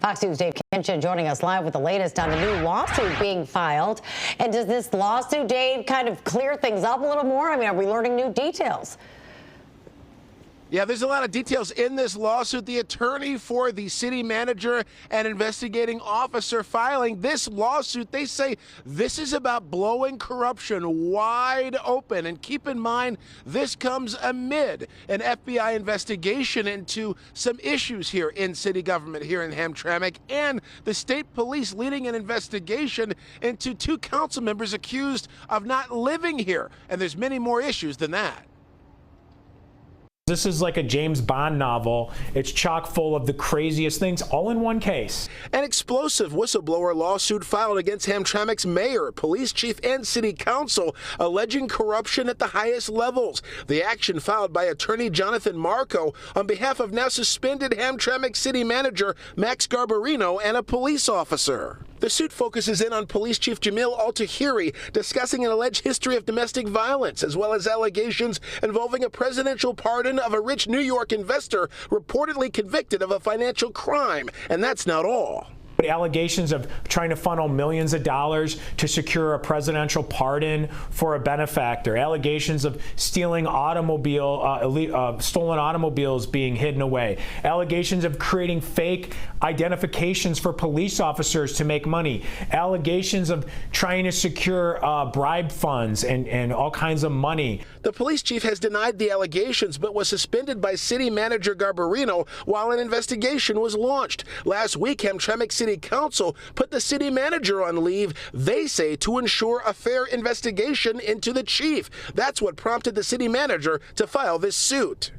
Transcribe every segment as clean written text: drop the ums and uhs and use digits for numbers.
Fox News' Dave Kinchin joining us live with the latest on the new lawsuit being filed. And does this lawsuit, Dave, kind of clear things up a little more? I mean, are we learning new details? Yeah, there's a lot of details in this lawsuit. The attorney for the city manager and investigating officer filing this lawsuit, they say this is about blowing corruption wide open. And keep in mind, this comes amid an FBI investigation into some issues here in city government here in Hamtramck, and the state police leading an investigation into 2 council members accused of not living here. And there's many more issues than that. This is like a James Bond novel. It's chock full of the craziest things, all in one case. An explosive whistleblower lawsuit filed against Hamtramck's mayor, police chief, and city council, alleging corruption at the highest levels. The action filed by attorney Jonathan Marco on behalf of now suspended Hamtramck city manager Max Garbarino and a police officer. The suit focuses in on Police Chief Jamiel Altaheri discussing an alleged history of domestic violence, as well as allegations involving a presidential pardon of a rich New York investor reportedly convicted of a financial crime. And that's not all. Allegations of trying to funnel millions of dollars to secure a presidential pardon for a benefactor. Allegations of stealing stolen automobiles being hidden away. Allegations of creating fake identifications for police officers to make money. Allegations of trying to secure bribe funds and all kinds of money. The police chief has denied the allegations, but was suspended by city manager Garbarino while an investigation was launched. Last week, Hamtramck City Council put the city manager on leave, they say, to ensure a fair investigation into the chief. That's what prompted the city manager to file this suit.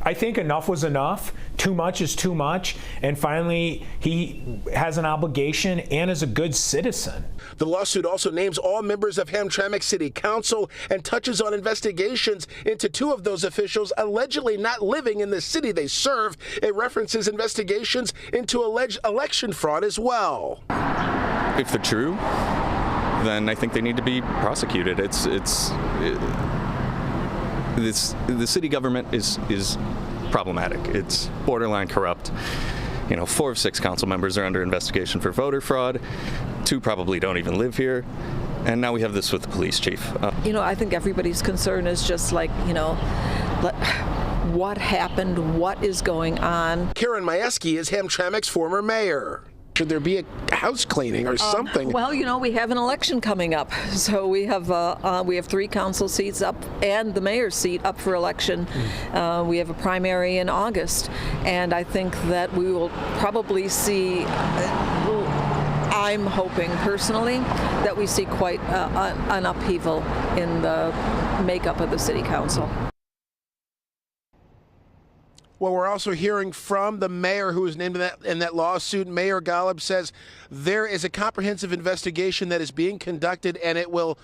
I think enough was enough. Too much is too much. And finally, he has an obligation and is a good citizen. The lawsuit also names all members of Hamtramck City Council and touches on investigations into 2 of those officials allegedly not living in the city they serve. It references investigations into alleged election fraud as well. If they're true, then I think they need to be prosecuted. The city government is problematic. It's borderline corrupt. 4 of 6 council members are under investigation for voter fraud. 2 probably don't even live here. And now we have this with the police chief. I think everybody's concern is just like, what happened? What is going on? Karen Majewski is Hamtramck's former mayor. Should there be a house cleaning or something? Well, we have an election coming up, so we have 3 council seats up and the mayor's seat up for election. We have a primary in August, and I think that we will probably see. I'm hoping personally that we see quite an upheaval in the makeup of the city council. Well, we're also hearing from the mayor who was named in that lawsuit. Mayor Golub says there is a comprehensive investigation that is being conducted, and it will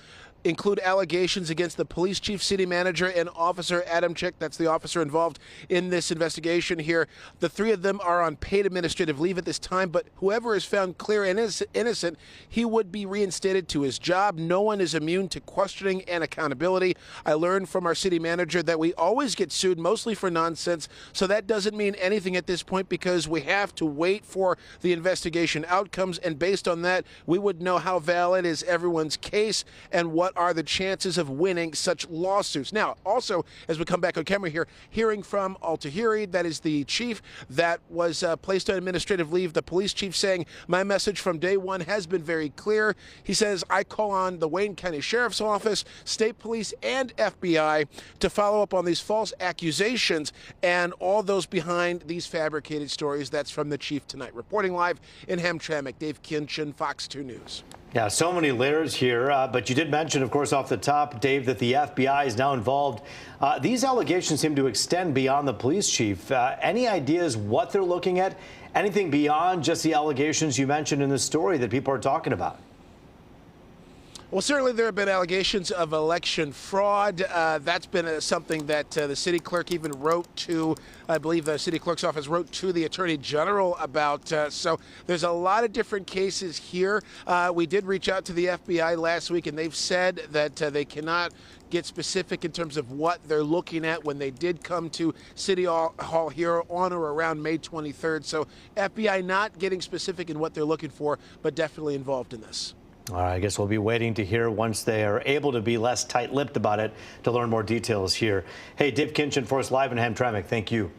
include allegations against the police chief, city manager, and officer Hamtramck. That's the officer involved in this investigation here. The 3 of them are on paid administrative leave at this time, but whoever is found clear and innocent, he would be reinstated to his job. No one is immune to questioning and accountability. I learned from our city manager that we always get sued, mostly for nonsense, so that doesn't mean anything at this point because we have to wait for the investigation outcomes, and based on that, we would know how valid is everyone's case and what are the chances of winning such lawsuits. Now, also, as we come back on camera here, hearing from Altaheri, that is the chief that was placed on administrative leave, the police chief saying, my message from day one has been very clear. He says, I call on the Wayne County Sheriff's Office, state police, and FBI to follow up on these false accusations and all those behind these fabricated stories. That's from the chief tonight. Reporting live in Hamtramck, Dave Kinchin, Fox 2 News. Yeah, so many layers here, but you did mention, of course, off the top, Dave, that the FBI is now involved. These allegations seem to extend beyond the police chief. Any ideas what they're looking at? Anything beyond just the allegations you mentioned in the story that people are talking about? Well, certainly there have been allegations of election fraud. That's been something that the city clerk even wrote to, I believe the city clerk's office wrote to the attorney general about. So there's a lot of different cases here. We did reach out to the FBI last week, and they've said that they cannot get specific in terms of what they're looking at when they did come to City Hall here on or around May 23rd. So FBI not getting specific in what they're looking for, but definitely involved in this. All right, I guess we'll be waiting to hear once they are able to be less tight-lipped about it to learn more details here. Hey, Dave Kinchin for us live in Hamtramck. Thank you.